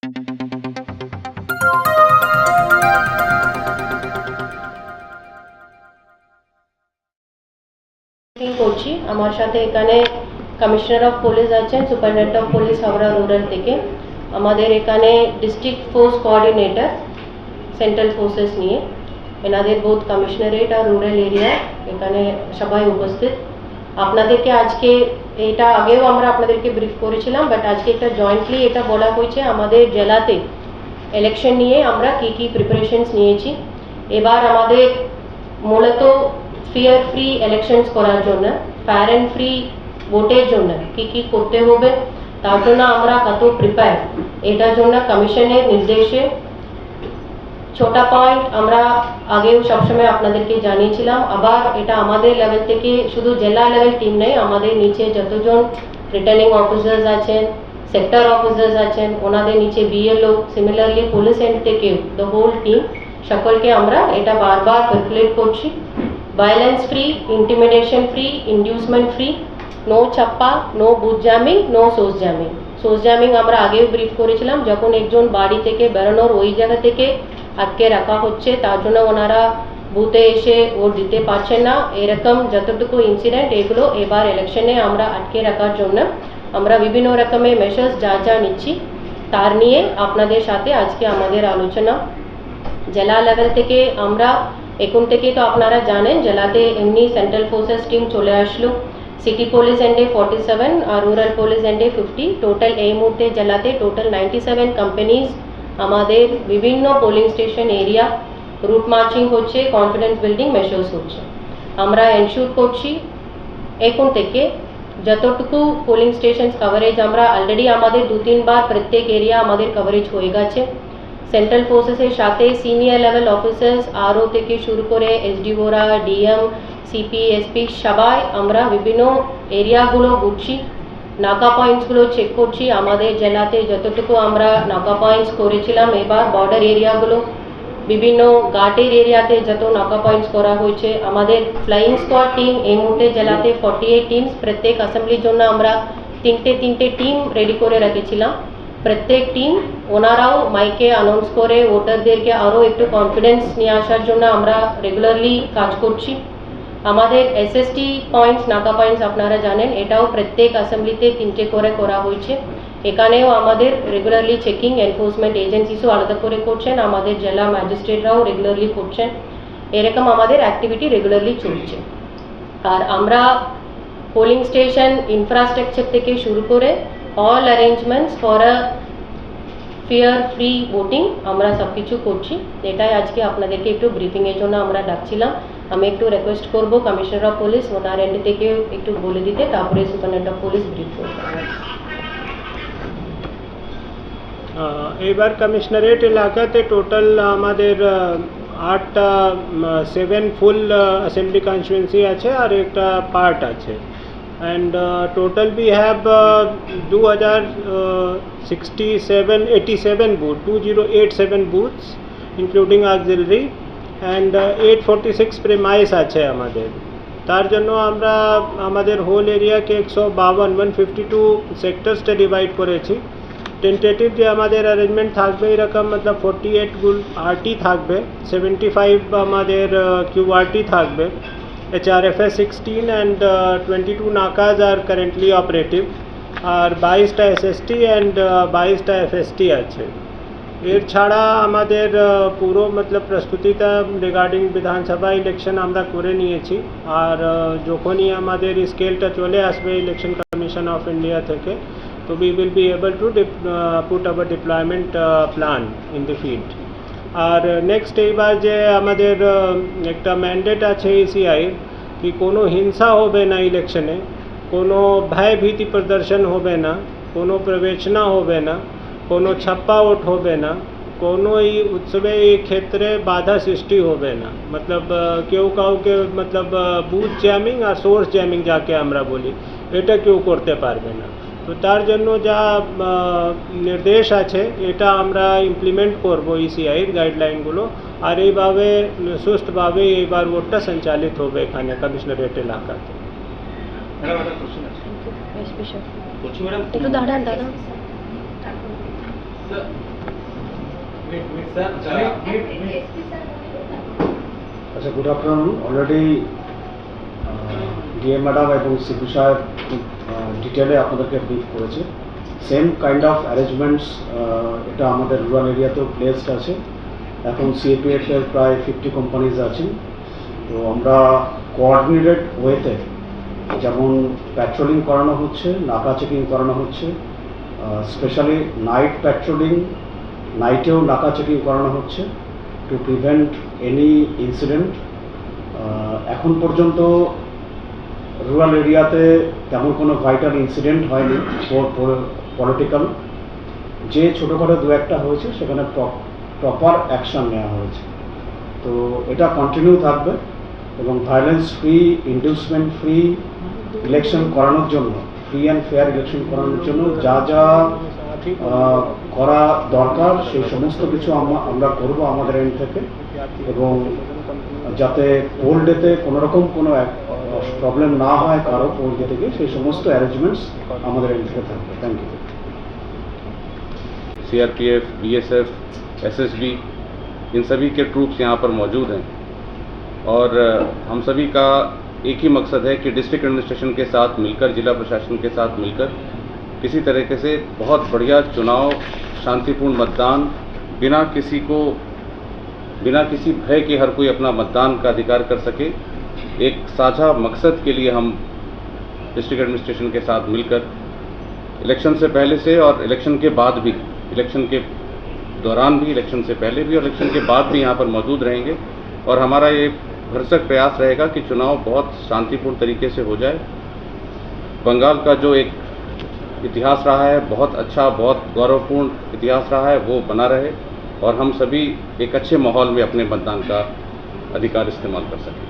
করছি আমার সাথে এখানে কমিশনার অফ পুলিশ আছেন, superintendent of police Howrah rural থেকে, আমাদের এখানে district force coordinator central forces নিয়ে, এনাদের বোথ কমিশনারেট আর রুরাল এরিয়া এখানে সবাই উপস্থিত। আপনাদেরকে আজকে এটা আগেও আমরা আপনাদেরকে ব্রিফ করেছিলাম, বাট আজকে একটা জয়েন্টলি এটা বলা হয়েছে আমাদের জেলাতে ইলেকশন নিয়ে আমরা কি প্রিপারেশনস নিয়েছি। এবার আমাদের মূলত ফিয়ার ফ্রি ইলেকশনস করার জন্য, ফায়ার অ্যান্ড ফ্রি ভোটের জন্য কি করতে হবে তার জন্য আমরা কত প্রিপেয়ার, এটার জন্য কমিশনের নির্দেশে ছোটা পয়েন্ট আমরা আগেও সবসময় আপনাদেরকে জানিয়েছিলাম। আবার এটা আমাদের লেভেল থেকে শুধু জেলা লেভেল টিম নেই, আমাদের নিচে যতজন রিটার্নিং অফিসার্স আছেন, সেক্টর অফিসার্স আছেন, ওনাদের নিচে বিএলও, সিমিলারলি পুলিশ এন্ড থেকেও দ্য হোল টিম সকলকে আমরা এটা বারবার সার্কুলেট করছি। Violence free, intimidation free, inducement free, no ছাপ্পা, no booth jamming, no source jamming. Source jamming আমরা আগেও ব্রিফ করেছিলাম, যখন একজন বাড়ি থেকে বেরোনোর ওই জায়গা থেকে আটকে রাখা হচ্ছে, তার জন্য ওনারা বুথে এসে ভোট দিতে পারছেন না, এরকম যতটুকু ইনসিডেন্ট এগুলো এবার ইলেকশনে আমরা আটকে রাখার জন্য আমরা বিভিন্ন রকমের মেশার্স যা নিচ্ছি তার নিয়ে আপনাদের সাথে আজকে আমাদের আলোচনা। জেলা লেভেল থেকে আমরা এখন থেকে তো আপনারা জানেন জেলাতে এমনি সেন্ট্রাল ফোর্সেস টিম চলে আসলো, সিটি পুলিশ এন্ডে 47 আর রুরাল পুলিশ এন্ডে 50, টোটাল এই মুহূর্তে জেলাতে টোটাল 97 কোম্পানিজ আমাদের বিভিন্ন polling station area route marching হচ্ছে, কনফিডেন্স বিল্ডিং মেশার্স হচ্ছে। আমরা এনশিওর করছি এখন থেকে যতটুকু পোলিং স্টেশন কভারেজ আমরা অলরেডি আমাদের 2-3 বার প্রত্যেক এরিয়া আমাদের কভারেজ হয়ে গেছে। সেন্ট্রাল ফোর্সেসের সাথে সিনিয়র লেভেল অফিসার্স আরও থেকে শুরু করে এসডিওরা, ডিএম, সিপি, এসপি সবাই আমরা বিভিন্ন এরিয়াগুলো ঘুরছি, নাকা পয়েন্টসগুলো চেক করছি। আমাদের জেলাতে যতটুকু আমরা নাকা পয়েন্টস করেছিলাম, এবার বর্ডার এরিয়াগুলো বিভিন্ন ঘাটের এরিয়াতে যত নাকা পয়েন্টস করা হয়েছে, আমাদের ফ্লাইং স্কোয়াড টিম এই মুহূর্তে জেলাতে 48 টিমস, প্রত্যেক অ্যাসেম্বলির জন্য আমরা তিনটে টিম রেডি করে রেখেছিলাম। প্রত্যেক টিম ওনারাও মাইকে অ্যানাউন্স করে ভোটারদেরকে আরও একটু কনফিডেন্স নিয়ে আসার জন্য আমরা রেগুলারলি কাজ করছি। আমাদের এসএসটি পয়েন্টস, নাকা পয়েন্টস আপনারা জানেন, এটাও প্রত্যেক অ্যাসেম্বলিতে 3টে করে করা হয়েছে। এখানেও আমাদের রেগুলারলি চেকিং এনফোর্সমেন্ট এজেন্সিসও আলাদা করে করছেন, আমাদের জেলা ম্যাজিস্ট্রেটরাও রেগুলারলি করছেন, এরকম আমাদের অ্যাক্টিভিটি রেগুলারলি চলছে। আর আমরা পোলিং স্টেশন ইনফ্রাস্ট্রাকচার থেকে শুরু করে all arrangements for a fair free voting আমরা সব কিছু করছি। এটাই আজকে আপনাদেরকে একটু ব্রিফিংয়ের জন্য আমরা ডাকছিলাম। আমি একটু রিকোয়েস্ট করব কমিশনার অফ পুলিশ ওনার এন্ড থেকে একটু বলে দিতে, তারপরে সুপারিনটেন্ডেন্ট অফ পুলিশ ব্রিফ করবে। এবার কমিশনারেট এলাকাতে টোটাল আমাদের 7 ফুল অ্যাসেম্বলি কনস্টিটুয়েন্সি আছে আর একটা পার্ট আছে, and total we have 87 booths, 2087 booths including auxiliary, and 846 premise আছে আমাদের। তার জন্য আমরা আমাদের হোল এরিয়াকে 152 সেক্টরসে ডিভাইড করেছি। টেন্টেটিভ যে আমাদের অ্যারেঞ্জমেন্ট থাকবে এরকম, মতলব 48 আরটি থাকবে, 75 আমাদের কিউআরটি থাকবে, HRFS 16 and 22 নাকাজ আর কারেন্টলি অপারেটিভ, আর 22টা SST and 22টা FST আছে। এর ছাড়া আমাদের পুরো মতলব প্রস্তুতিটা রিগার্ডিং বিধানসভা ইলেকশন আমরা করে নিয়েছি, আর যখনই আমাদের স্কেলটা চলে আসবে ইলেকশন কমিশন অফ ইন্ডিয়া থেকে, তো we will be able to put our deployment plan in the field. আর নেক্সট এইবার যে আমাদের একটা ম্যান্ডেট আছে ECI কি কোনো হিংসা হবে না ইলেকশনে, কোনো ভয় ভীতি প্রদর্শন হবে না, কোনো প্রবেশনা হবে না, কোনো ছাপ্পা ভোট হবে না, কোনো এই উৎসবে এই ক্ষেত্রে বাধা সৃষ্টি হবে না। মতলব কেউ কাউকে মতলব বুথ জ্যামিং আর সোর্স জ্যামিং যাকে আমরা বলি, এটা কেউ করতে পারবে না। তো তার জন্য যা নির্দেশ আছে এটা আমরা ইমপ্লিমেন্ট করব ECI গাইডলাইনগুলো, আর এইভাবে সুস্থভাবে এইবার ভোটটা সঞ্চালিত হবে এখানে কমিশনারেট এলাকাতে। একটু দাঁড়ান দাদা। আচ্ছা, good afternoon. Already DM madam এবং সিপি সাহেব ডিটেলে আপনাদেরকে ব্রিফ করেছে। সেম কাইন্ড অফ অ্যারেঞ্জমেন্টস এটা আমাদের রুরাল এরিয়াতেও প্লেসড আছে। এখন সিএপিএফ এর প্রায় 50 কোম্পানিজ আছেন। তো আমরা কোঅর্ডিনেটেড ওয়েতে যেমন প্যাট্রোলিং করানো হচ্ছে, নাকা চেকিং করানো হচ্ছে, স্পেশালি নাইট প্যাট্রোলিং, নাইটেও নাকা চেকিং করানো হচ্ছে টু প্রিভেন্ট এনি ইনসিডেন্ট। এখন পর্যন্ত রুরাল এরিয়াতে তেমন কোনো ভাইটাল ইনসিডেন্ট হয়নি পলিটিক্যাল। যে ছোটোখাটো দু একটা হয়েছে সেখানে প্রপার অ্যাকশান নেওয়া হয়েছে। তো এটা কন্টিনিউ থাকবে এবং violence free, inducement free election করানোর জন্য, ফ্রি অ্যান্ড ফেয়ার ইলেকশন করানোর জন্য যা যা করা দরকার সেই সমস্ত কিছু আমরা করব আমাদের এন্ড থেকে, এবং যাতে পোল ডেতে কোনোরকম কোনো প্রবলেম না হয় কারো পোল ডে থেকে, সেই সমস্ত অ্যারেঞ্জমেন্টস আমাদের এন্ড থেকে থাকবে। Thank you. CRPF, BSF, SSB, इन सभी के ट्रूप्स यहाँ पर मौजूद हैं और हम सभी का एक ही मकसद है कि डिस्ट्रिक्ट एडमिनिस्ट्रेशन के साथ मिलकर, जिला प्रशासन के साथ मिलकर किसी तरीके से बहुत बढ़िया चुनाव, शांतिपूर्ण मतदान, बिना किसी भय के हर कोई अपना मतदान का अधिकार कर सके, एक साझा मकसद के लिए हम डिस्ट्रिक्ट एडमिनिस्ट्रेशन के साथ मिलकर इलेक्शन से पहले से और इलेक्शन के बाद भी, इलेक्शन के दौरान भी, इलेक्शन से पहले भी और इलेक्शन के बाद भी यहाँ पर मौजूद रहेंगे। और हमारा ये भरसक प्रयास रहेगा कि चुनाव बहुत शांतिपूर्ण तरीके से हो जाए। बंगाल का जो एक इतिहास रहा है, बहुत अच्छा, बहुत गौरवपूर्ण इतिहास रहा है, वो बना रहे और हम सभी एक अच्छे माहौल में अपने मतदान का अधिकार इस्तेमाल कर सकें।